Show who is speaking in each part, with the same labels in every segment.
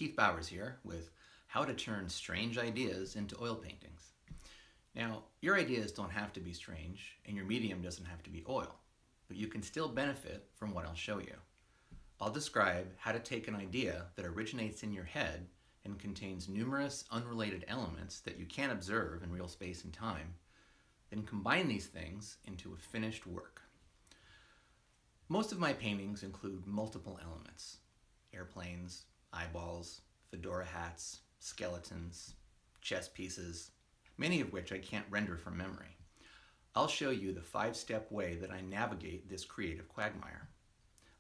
Speaker 1: Keith Bowers here with How to Turn Strange Ideas into Oil Paintings. Now, your ideas don't have to be strange, and your medium doesn't have to be oil, but you can still benefit from what I'll show you. I'll describe how to take an idea that originates in your head and contains numerous unrelated elements that you can't observe in real space and time, then combine these things into a finished work. Most of my paintings include multiple elements: airplanes, eyeballs, fedora hats, skeletons, chess pieces, many of which I can't render from memory. I'll show you the 5-step way that I navigate this creative quagmire.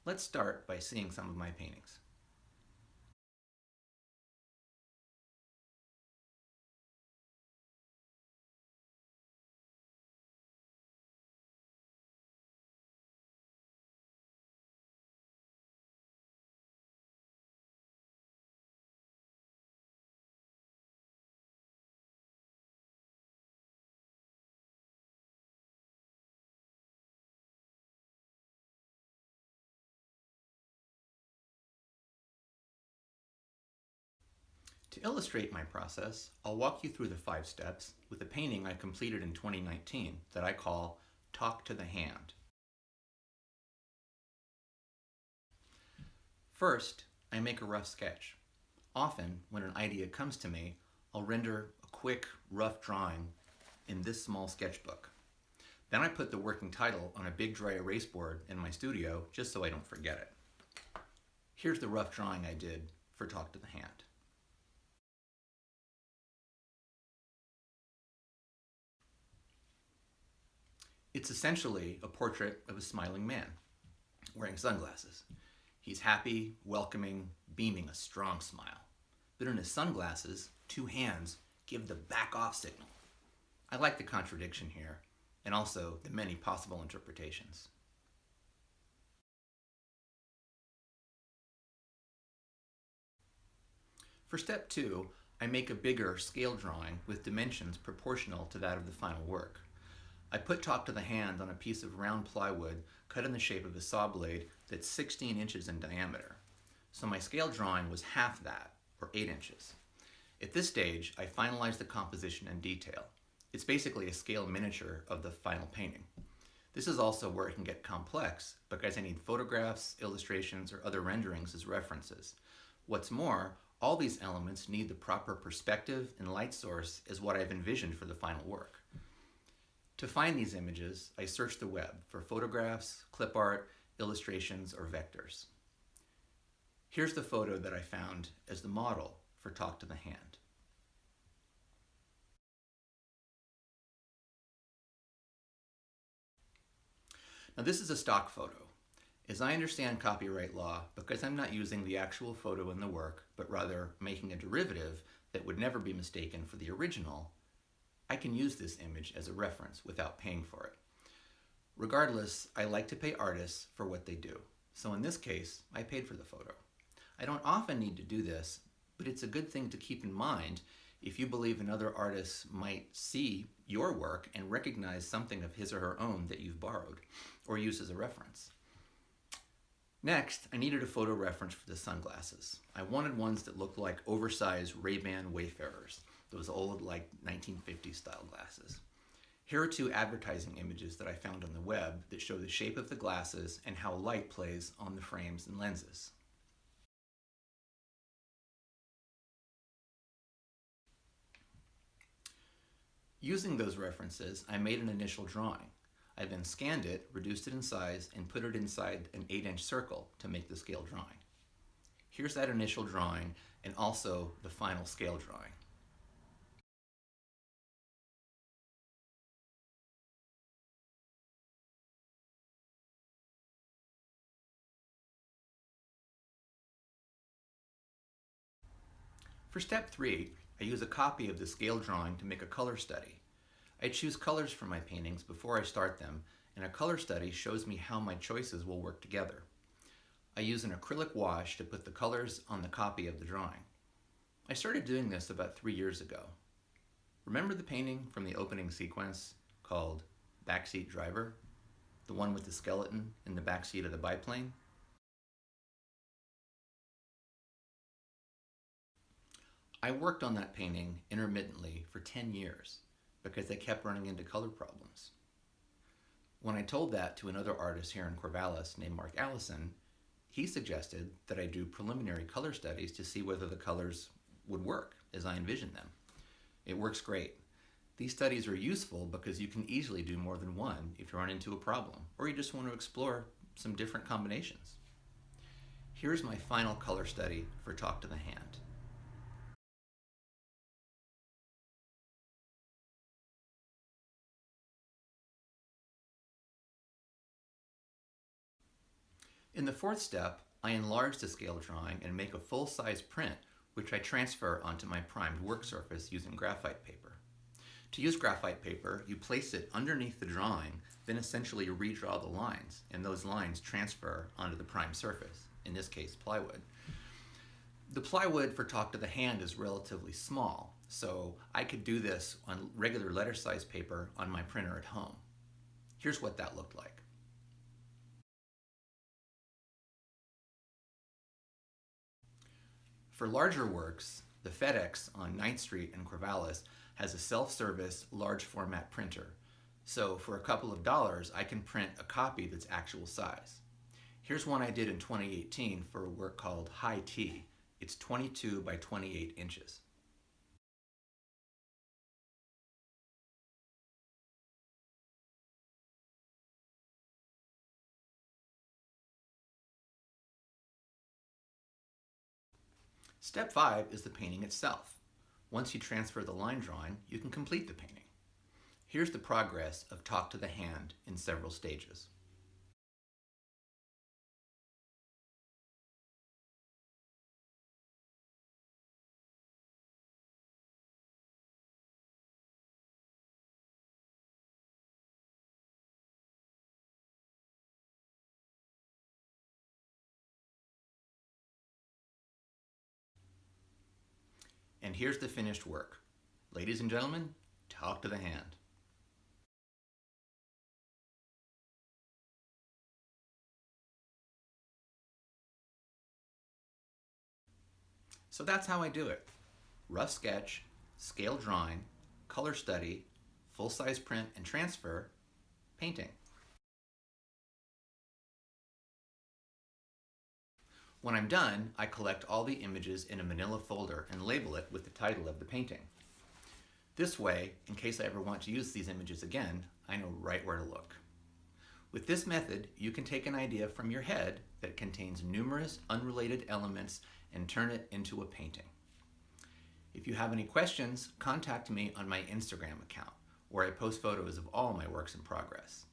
Speaker 1: Let's start by seeing some of my paintings. To illustrate my process, I'll walk you through the 5 steps with a painting I completed in 2019 that I call Talk to the Hand. First, I make a rough sketch. Often, when an idea comes to me, I'll render a quick, rough drawing in this small sketchbook. Then I put the working title on a big dry erase board in my studio just so I don't forget it. Here's the rough drawing I did for Talk to the Hand. It's essentially a portrait of a smiling man wearing sunglasses. He's happy, welcoming, beaming a strong smile. But in his sunglasses, 2 hands give the back off signal. I like the contradiction here, and also the many possible interpretations. For step 2, I make a bigger scale drawing with dimensions proportional to that of the final work. I put Talk to the Hand on a piece of round plywood cut in the shape of a saw blade that's 16 inches in diameter. So my scale drawing was half that, or 8 inches. At this stage, I finalized the composition and detail. It's basically a scale miniature of the final painting. This is also where it can get complex because I need photographs, illustrations, or other renderings as references. What's more, all these elements need the proper perspective and light source as what I've envisioned for the final work. To find these images, I search the web for photographs, clip art, illustrations, or vectors. Here's the photo that I found as the model for Talk to the Hand. Now this is a stock photo. As I understand copyright law, because I'm not using the actual photo in the work, but rather making a derivative that would never be mistaken for the original, I can use this image as a reference without paying for it. Regardless, I like to pay artists for what they do. So in this case, I paid for the photo. I don't often need to do this, but it's a good thing to keep in mind if you believe another artist might see your work and recognize something of his or her own that you've borrowed or used as a reference. Next, I needed a photo reference for the sunglasses. I wanted ones that looked like oversized Ray-Ban Wayfarers, those old, like 1950s style glasses. Here are 2 advertising images that I found on the web that show the shape of the glasses and how light plays on the frames and lenses. Using those references, I made an initial drawing. I then scanned it, reduced it in size, and put it inside an 8-inch circle to make the scale drawing. Here's that initial drawing and also the final scale drawing. For step 3, I use a copy of the scale drawing to make a color study. I choose colors for my paintings before I start them, and a color study shows me how my choices will work together. I use an acrylic wash to put the colors on the copy of the drawing. I started doing this about 3 years ago. Remember the painting from the opening sequence called Backseat Driver? The one with the skeleton in the backseat of the biplane? I worked on that painting intermittently for 10 years because I kept running into color problems. When I told that to another artist here in Corvallis named Mark Allison, he suggested that I do preliminary color studies to see whether the colors would work as I envisioned them. It works great. These studies are useful because you can easily do more than one if you run into a problem, or you just want to explore some different combinations. Here's my final color study for Talk to the Hand. In the fourth step, I enlarge the scale drawing and make a full-size print, which I transfer onto my primed work surface using graphite paper. To use graphite paper, you place it underneath the drawing, then essentially redraw the lines, and those lines transfer onto the primed surface, in this case plywood. The plywood for Talk to the Hand is relatively small, so I could do this on regular letter-size paper on my printer at home. Here's what that looked like. For larger works, the FedEx on 9th Street in Corvallis has a self-service large format printer. So for a couple of dollars, I can print a copy that's actual size. Here's one I did in 2018 for a work called High Tea. It's 22 by 28 inches. Step 5 is the painting itself. Once you transfer the line drawing, you can complete the painting. Here's the progress of Talk to the Hand in several stages. And here's the finished work. Ladies and gentlemen, Talk to the Hand. So that's how I do it. Rough sketch, scale drawing, color study, full-size print and transfer, painting. When I'm done, I collect all the images in a manila folder and label it with the title of the painting. This way, in case I ever want to use these images again, I know right where to look. With this method, you can take an idea from your head that contains numerous unrelated elements and turn it into a painting. If you have any questions, contact me on my Instagram account, where I post photos of all my works in progress.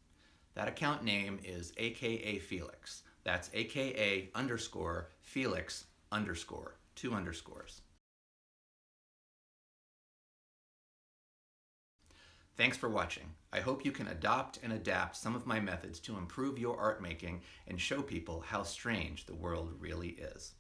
Speaker 1: That account name is AKA Felix. That's AKA underscore Felix underscore, 2 underscores. Thanks for watching. I hope you can adopt and adapt some of my methods to improve your art making and show people how strange the world really is.